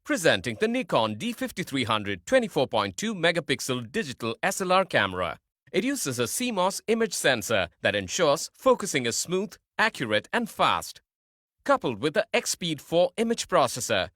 Presenting the Nikon D5300 24.2 megapixel digital SLR camera. It uses a CMOS image sensor that ensures focusing is smooth, accurate and fast. Coupled with the X-Speed 4 image processor,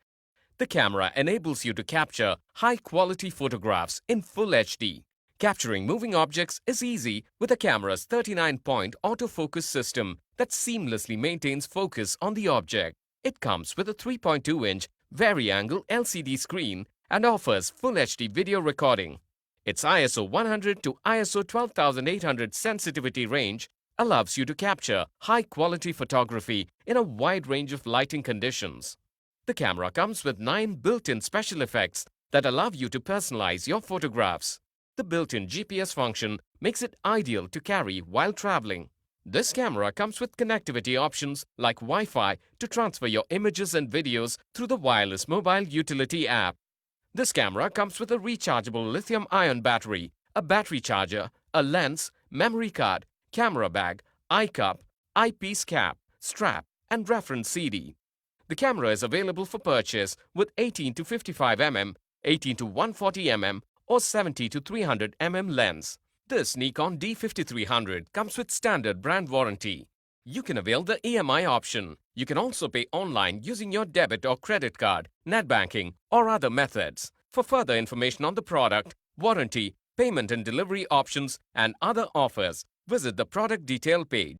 the camera enables you to capture high-quality photographs in Full HD. Capturing moving objects is easy with the camera's 39-point autofocus system that seamlessly maintains focus on the object. It comes with a 3.2-inch vari-angle LCD screen and offers Full HD video recording. Its ISO 100 to ISO 12800 sensitivity range allows you to capture high-quality photography in a wide range of lighting conditions. The camera comes with 9 built-in special effects that allow you to personalize your photographs. The built-in GPS function makes it ideal to carry while traveling. This camera comes with connectivity options like Wi-Fi to transfer your images and videos through the wireless mobile utility app. This camera comes with a rechargeable lithium-ion battery, a battery charger, a lens, memory card, camera bag, eye cup, eyepiece cap, strap, and reference CD. The camera is available for purchase with 18 to 55 mm, 18 to 140 mm, or 70 to 300 mm lens. This Nikon D5300 comes with standard brand warranty. You can avail the EMI option. You can also pay online using your debit or credit card, net banking, or other methods. For further information on the product, warranty, payment and delivery options, and other offers, visit the product detail page.